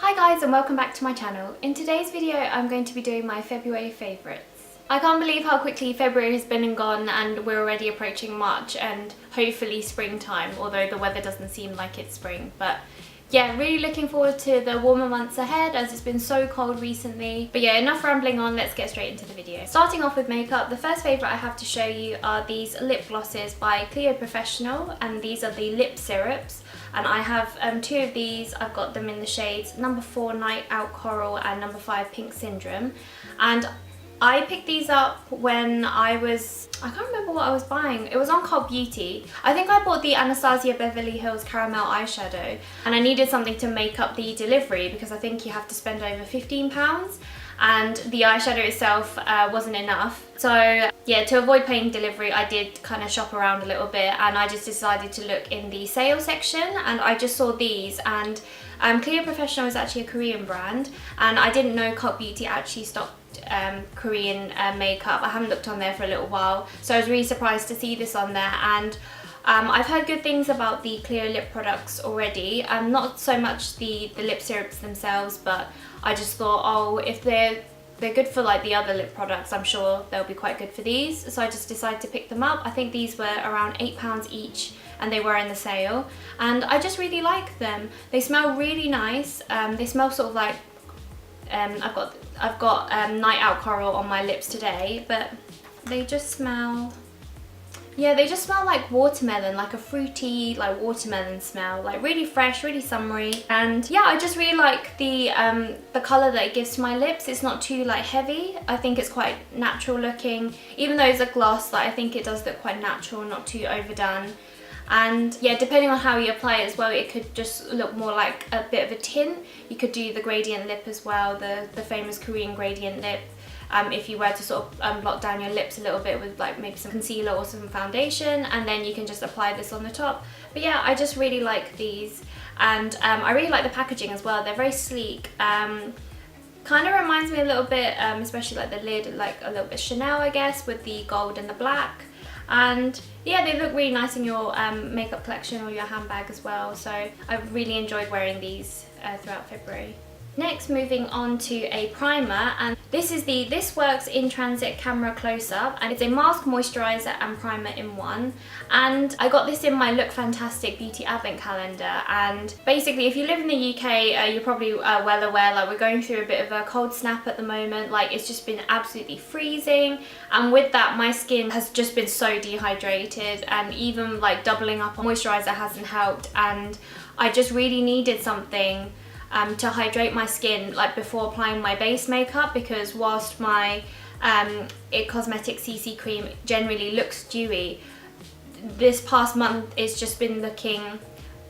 Hi guys and welcome back to my channel. In today's video I'm going to be doing my February favourites. I can't believe how quickly February has been and gone and we're already approaching March and hopefully springtime, although the weather doesn't seem like it's spring. But yeah, really looking forward to the warmer months ahead as it's been so cold recently. But yeah, enough rambling on, let's get straight into the video. Starting off with makeup, the first favourite I have to show you are these lip glosses by Clio Professional, and these are the lip syrups. And I have two of these. I've got them in the shades number 4 Night Out Coral and number 5 Pink Syndrome. And I picked these up when I can't remember what I was buying. It was on Cult Beauty. I think I bought the Anastasia Beverly Hills Caramel eyeshadow and I needed something to make up the delivery because I think you have to spend over £15 and the eyeshadow itself wasn't enough. So yeah, to avoid paying delivery I did kind of shop around a little bit and I just decided to look in the sale section and I just saw these. And Clio Professional is actually a Korean brand and I didn't know Cult Beauty actually stocked Korean makeup. I haven't looked on there for a little while, so I was really surprised to see this on there. And I've heard good things about the Clio lip products already, not so much the lip syrups themselves, but I just thought, oh, if they're good for like the other lip products, I'm sure they'll be quite good for these. So I just decided to pick them up. I think these were around £8 each and they were in the sale and I just really like them. They smell really nice. They smell sort of like I've got Night Out Coral on my lips today, but they just smell, yeah, they just smell like watermelon, like a fruity like watermelon smell, like really fresh, really summery. And yeah, I just really like the colour that it gives to my lips. It's not too like heavy. I think it's quite natural looking, even though it's a gloss, like I think it does look quite natural, not too overdone. And yeah, depending on how you apply it as well, it could just look more like a bit of a tint. You could do the gradient lip as well, the famous Korean gradient lip, if you were to sort of block down your lips a little bit with like maybe some concealer or some foundation, and then you can just apply this on the top. But yeah, I just really like these, and I really like the packaging as well. They're very sleek. Kind of reminds me a little bit, especially like the lid, like a little bit Chanel, I guess, with the gold and the black. And yeah, they look really nice in your makeup collection or your handbag as well. So I really enjoyed wearing these throughout February. Next, moving on to a primer, and this is the This Works In Transit Camera Close-Up, and it's a mask, moisturiser and primer in one. And I got this in my Look Fantastic Beauty Advent Calendar, and basically if you live in the UK, you're probably well aware, like we're going through a bit of a cold snap at the moment. Like it's just been absolutely freezing, and with that my skin has just been so dehydrated, and even like doubling up on moisturiser hasn't helped, and I just really needed something to hydrate my skin like before applying my base makeup, because whilst my IT Cosmetics CC cream generally looks dewy, this past month it's just been looking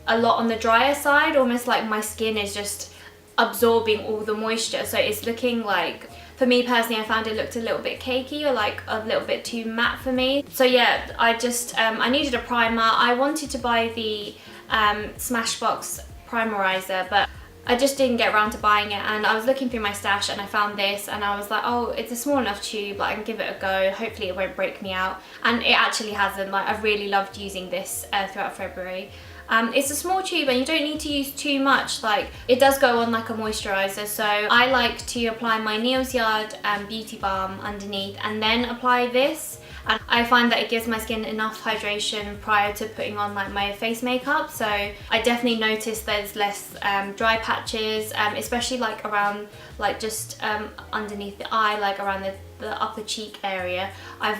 a lot on the drier side, almost like my skin is just absorbing all the moisture. So it's looking like, for me personally, I found it looked a little bit cakey or like a little bit too matte for me. So yeah, I just I needed a primer. I wanted to buy the Smashbox primerizer, but I just didn't get around to buying it, and I was looking through my stash and I found this and I was like, oh, it's a small enough tube, like I can give it a go, hopefully it won't break me out. And it actually hasn't. Like I've really loved using this throughout February. It's a small tube and you don't need to use too much. Like it does go on like a moisturiser, so I like to apply my Neil's Yard Beauty Balm underneath and then apply this. And I find that it gives my skin enough hydration prior to putting on like my face makeup. So I definitely noticed there's less dry patches, especially like around like just underneath the eye, like around the upper cheek area.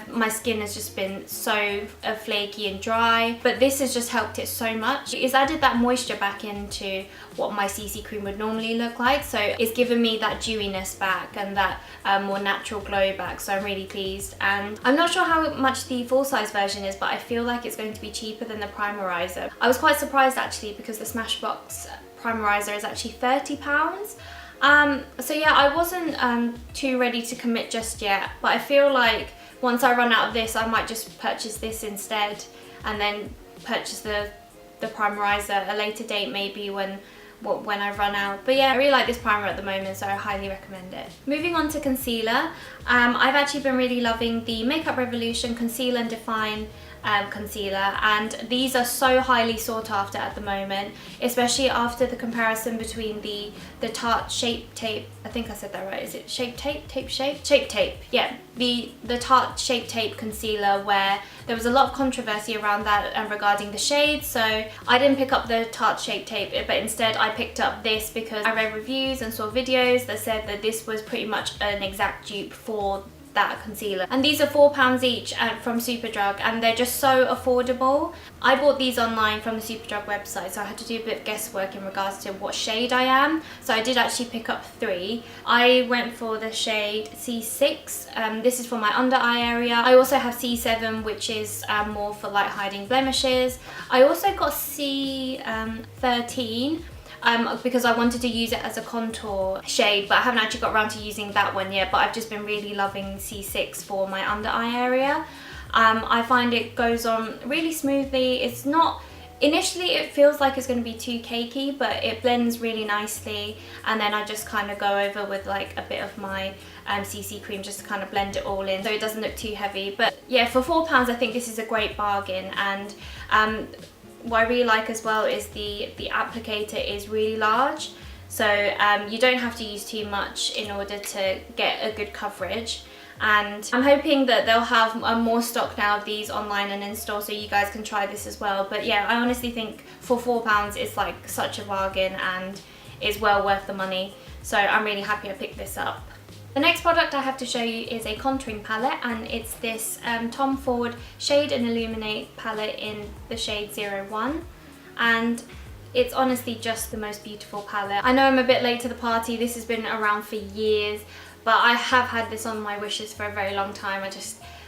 My skin has just been so flaky and dry, but this has just helped it so much. It's added that moisture back into what my CC cream would normally look like, so it's given me that dewiness back and that more natural glow back, so I'm really pleased. And I'm not sure how much the full size version is, but I feel like it's going to be cheaper than the primerizer. I was quite surprised actually, because the Smashbox primerizer is actually £30. So yeah, I wasn't too ready to commit just yet, but I feel like once I run out of this I might just purchase this instead and then purchase the primerizer at a later date, maybe when I run out. But yeah, I really like this primer at the moment, so I highly recommend it. Moving on to concealer, I've actually been really loving the Makeup Revolution Conceal and Define concealer, and these are so highly sought after at the moment, especially after the comparison between the Tarte Shape Tape, I think I said that right, is it Shape Tape? Shape Tape, yeah, the Tarte Shape Tape concealer, where there was a lot of controversy around that regarding the shades. So I didn't pick up the Tarte Shape Tape, but instead I picked up this because I read reviews and saw videos that said that this was pretty much an exact dupe for that concealer. And these are £4 each from Superdrug, and they're just so affordable. I bought these online from the Superdrug website, so I had to do a bit of guesswork in regards to what shade I am. So I did actually pick up 3. I went for the shade C6. This is for my under eye area. I also have C7, which is more for like hiding blemishes. I also got C13. Because I wanted to use it as a contour shade, but I haven't actually got around to using that one yet, but I've just been really loving C6 for my under eye area. I find it goes on really smoothly. It's not, initially it feels like it's going to be too cakey, but it blends really nicely, and then I just kind of go over with like a bit of my CC cream just to kind of blend it all in so it doesn't look too heavy. But yeah, for £4 I think this is a great bargain. And what I really like as well is the applicator is really large, so you don't have to use too much in order to get a good coverage. And I'm hoping that they'll have more stock now of these online and in store, so you guys can try this as well. But yeah, I honestly think for £4 it's like such a bargain and it's well worth the money, so I'm really happy I picked this up. The next product I have to show you is a contouring palette, and it's this Tom Ford Shade and Illuminate palette in the shade 01, and it's honestly just the most beautiful palette. I know I'm a bit late to the party, this has been around for years, but I have had this on my wishes for a very long time.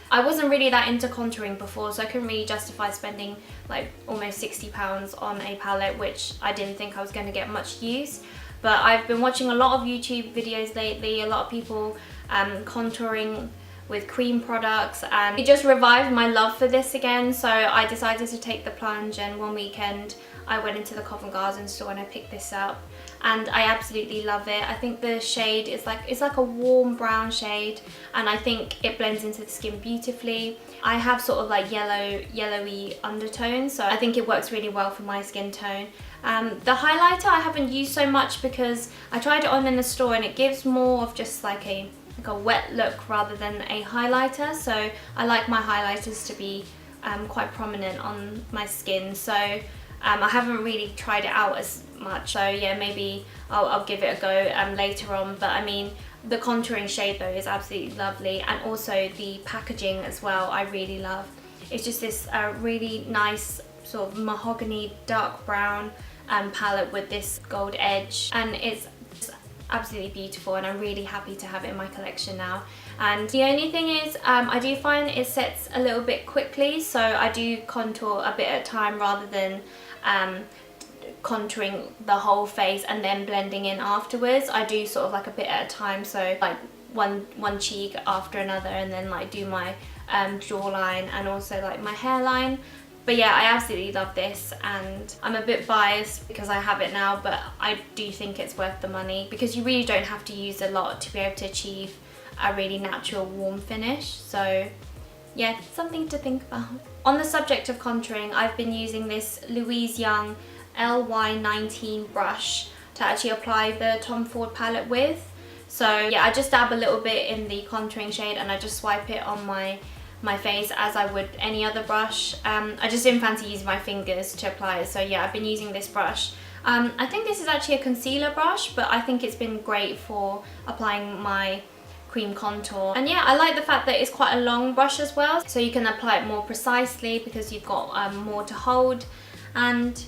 I wasn't really that into contouring before, so I couldn't really justify spending like almost £60 on a palette, which I didn't think I was going to get much use. But I've been watching a lot of YouTube videos lately, a lot of people contouring with cream products, and it just revived my love for this again. So I decided to take the plunge, and one weekend I went into the Covent Garden store and I picked this up, and I absolutely love it. I think the shade is it's like a warm brown shade, and I think it blends into the skin beautifully. I have sort of like yellowy undertones, so I think it works really well for my skin tone. The highlighter I haven't used so much because I tried it on in the store and it gives more of just like a wet look rather than a highlighter, so I like my highlighters to be quite prominent on my skin. So I haven't really tried it out as much, so yeah, maybe I'll give it a go later on. But I mean, the contouring shade though is absolutely lovely, and also the packaging as well I really love. It's just this really nice sort of mahogany dark brown palette with this gold edge, and it's absolutely beautiful, and I'm really happy to have it in my collection now. And the only thing is I do find it sets a little bit quickly, so I do contour a bit at a time rather than contouring the whole face and then blending in afterwards. I do sort of like a bit at a time, so like one cheek after another, and then like do my jawline and also like my hairline. But yeah, I absolutely love this, and I'm a bit biased because I have it now, but I do think it's worth the money because you really don't have to use a lot to be able to achieve a really natural warm finish. So yeah, something to think about. On the subject of contouring, I've been using this Louise Young LY19 brush to actually apply the Tom Ford palette with. So yeah, I just dab a little bit in the contouring shade and I just swipe it on my face as I would any other brush. I just didn't fancy using my fingers to apply it, so yeah, I've been using this brush. I think this is actually a concealer brush, but I think it's been great for applying my cream contour. And yeah, I like the fact that it's quite a long brush as well, so you can apply it more precisely because you've got more to hold. And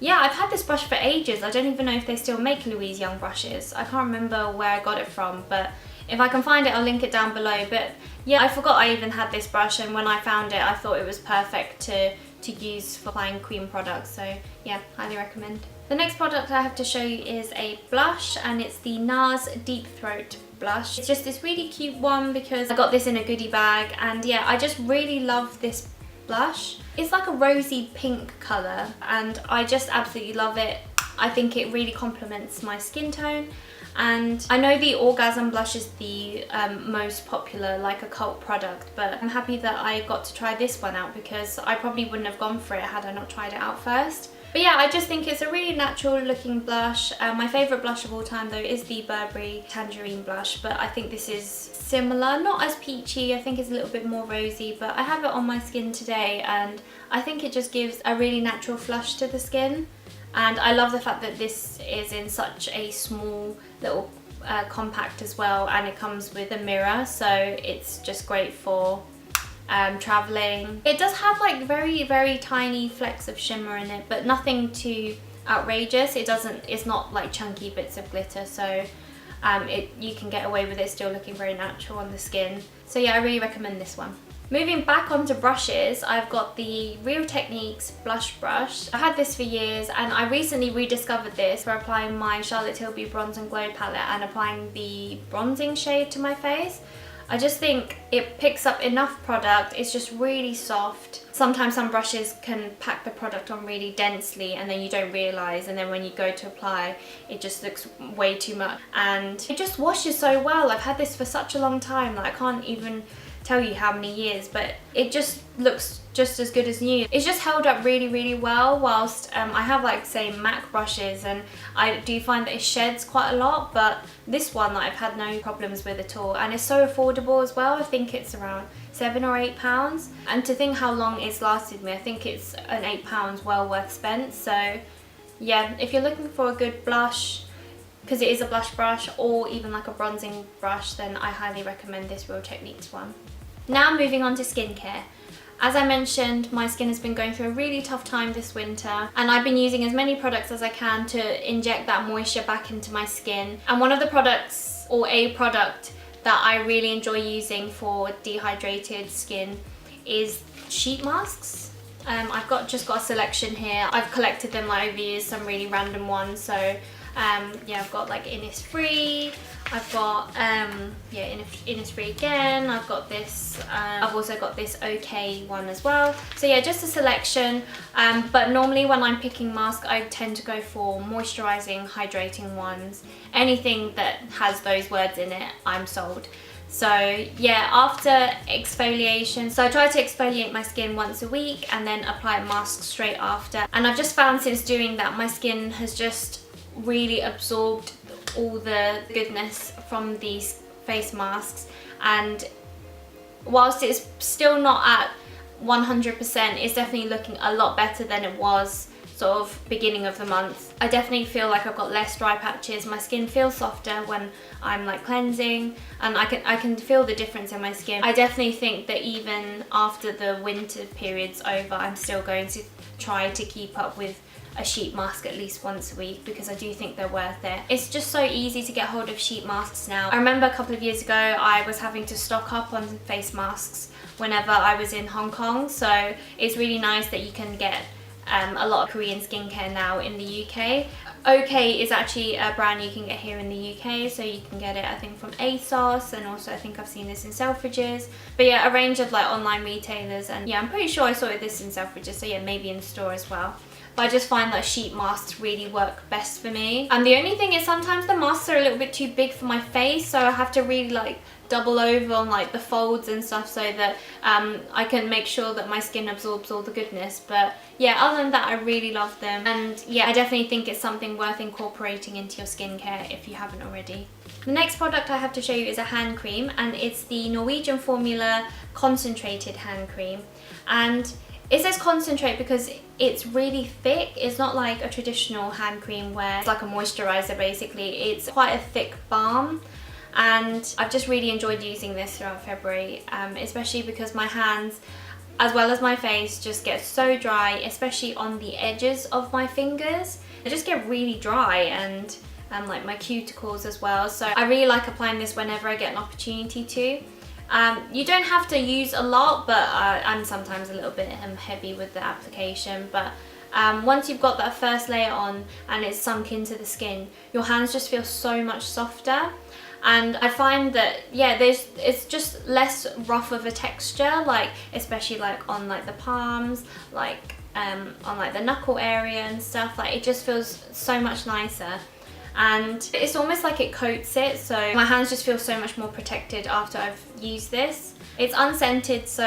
yeah, I've had this brush for ages. I don't even know if they still make Louise Young brushes. I can't remember where I got it from, but if I can find it, I'll link it down below. But yeah, I forgot I even had this brush, and when I found it, I thought it was perfect to use for applying cream products. So yeah, highly recommend. The next product I have to show you is a blush, and it's the NARS Deep Throat blush. It's just this really cute one because I got this in a goodie bag, and yeah, I just really love this blush. It's like a rosy pink colour, and I just absolutely love it. I think it really complements my skin tone. And I know the Orgasm blush is the most popular, like a cult product, but I'm happy that I got to try this one out because I probably wouldn't have gone for it had I not tried it out first. But yeah, I just think it's a really natural looking blush. My favourite blush of all time though is the Burberry Tangerine blush, but I think this is similar, not as peachy. I think it's a little bit more rosy, but I have it on my skin today and I think it just gives a really natural flush to the skin. And I love the fact that this is in such a small little compact as well, and it comes with a mirror, so it's just great for traveling. It does have like very tiny flecks of shimmer in it, but nothing too outrageous. It's not like chunky bits of glitter, so you can get away with it still looking very natural on the skin. So yeah, I really recommend this one. Moving back onto brushes, I've got the Real Techniques blush brush. I've had this for years and I recently rediscovered this for applying my Charlotte Tilbury Bronze and Glow palette and applying the bronzing shade to my face. I just think it picks up enough product, it's just really soft. Sometimes some brushes can pack the product on really densely and then you don't realise, and then when you go to apply it just looks way too much. And it just washes so well. I've had this for such a long time that I can't even tell you how many years, but it just looks just as good as new. It's just held up really well, whilst I have like say MAC brushes and I do find that it sheds quite a lot, but this one that I've had no problems with at all, and it's so affordable as well. I think it's around £7 or £8, and to think how long it's lasted me, I think it's an £8 well worth spent. So yeah, if you're looking for a good blush, because it is a blush brush, or even like a bronzing brush, then I highly recommend this Real Techniques one. Now moving on to skincare. As I mentioned, my skin has been going through a really tough time this winter, and I've been using as many products as I can to inject that moisture back into my skin. And one of the products, or a product, that I really enjoy using for dehydrated skin is sheet masks. I've just got a selection here. I've collected them like over years, some really random ones. So yeah, I've got like Innisfree, I've got yeah, Innisfree again, I've got this, I've also got this OK one as well. So yeah, just a selection, but normally when I'm picking masks I tend to go for moisturising, hydrating ones. Anything that has those words in it, I'm sold. So yeah, after exfoliation, so I try to exfoliate my skin once a week and then apply a mask straight after. And I've just found since doing that, my skin has just really absorbed all the goodness from these face masks, and whilst it's still not at 100%, it's definitely looking a lot better than it was sort of beginning of the month. I definitely feel like I've got less dry patches. My skin feels softer when I'm like cleansing, and I can feel the difference in my skin. I definitely think that even after the winter period's over, I'm still going to try to keep up with a sheet mask at least once a week, because I do think they're worth it. It's just so easy to get hold of sheet masks now. I remember a couple of years ago I was having to stock up on face masks whenever I was in Hong Kong, so it's really nice that you can get a lot of Korean skincare now in the UK. OK is actually a brand you can get here in the UK, so you can get it I think from ASOS, and also I think I've seen this in Selfridges. But yeah, a range of like online retailers, and yeah, I'm pretty sure I saw this in Selfridges, so yeah, maybe in the store as well. But I just find that sheet masks really work best for me. And the only thing is sometimes the masks are a little bit too big for my face, so I have to really like double over on like the folds and stuff so that I can make sure that my skin absorbs all the goodness. But yeah, other than that, I really love them, and yeah, I definitely think it's something worth incorporating into your skincare if you haven't already. The next product I have to show you is a hand cream, and it's the Norwegian Formula Concentrated Hand Cream. And it says concentrate because it's really thick. It's not like a traditional hand cream where it's like a moisturizer basically. It's quite a thick balm, and I've just really enjoyed using this throughout February, especially because my hands as well as my face just get so dry, especially on the edges of my fingers. They just get really dry, and like my cuticles as well. So I really like applying this whenever I get an opportunity to. You don't have to use a lot, but I'm sometimes a little bit heavy with the application. But once you've got that first layer on and it's sunk into the skin, your hands just feel so much softer. And I find that, yeah, it's just less rough of a texture, like especially like on like the palms, like on like the knuckle area and stuff. Like it just feels so much nicer, and it's almost like it coats it, so my hands just feel so much more protected after I've used this. It's unscented, so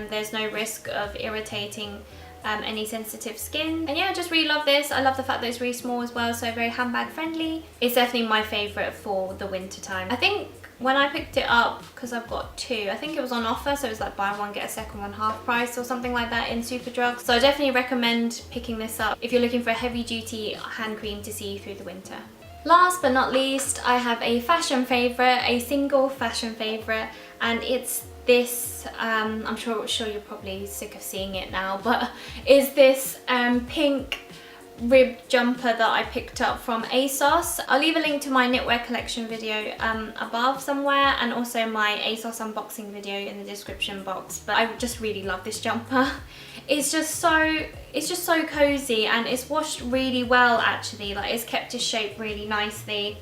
there's no risk of irritating any sensitive skin. And yeah, I just really love this. I love the fact that it's really small as well, so very handbag friendly. It's definitely my favourite for the winter time. I think when I picked it up, because I've got two, I think it was on offer, so it was like buy one get a second one half price or something like that in Superdrug. So I definitely recommend picking this up if you're looking for a heavy duty hand cream to see you through the winter. Last but not least, I have a fashion favourite, a single fashion favourite, and it's this, I'm sure you're probably sick of seeing it now, but is this pink ribbed jumper that I picked up from ASOS. I'll leave a link to my knitwear collection video above somewhere, and also my ASOS unboxing video in the description box. But I just really love this jumper. It's just so cozy, and it's washed really well actually. Like it's kept its shape really nicely,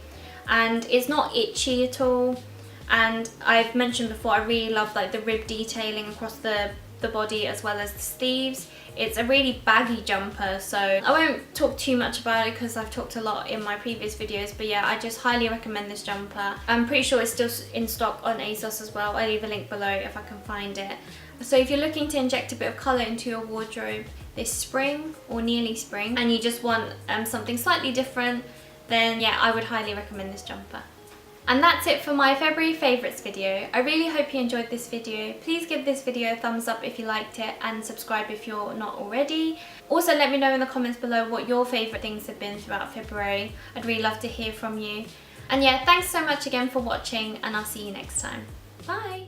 and it's not itchy at all. And I've mentioned before, I really love like the rib detailing across the body as well as the sleeves. It's a really baggy jumper, so I won't talk too much about it because I've talked a lot in my previous videos, but yeah, I just highly recommend this jumper. I'm pretty sure it's still in stock on ASOS as well. I'll leave a link below if I can find it. So if you're looking to inject a bit of colour into your wardrobe this spring or nearly spring, and you just want something slightly different, then yeah, I would highly recommend this jumper. And that's it for my February favourites video. I really hope you enjoyed this video. Please give this video a thumbs up if you liked it, and subscribe if you're not already. Also let me know in the comments below what your favourite things have been throughout February. I'd really love to hear from you. And yeah, thanks so much again for watching, and I'll see you next time. Bye!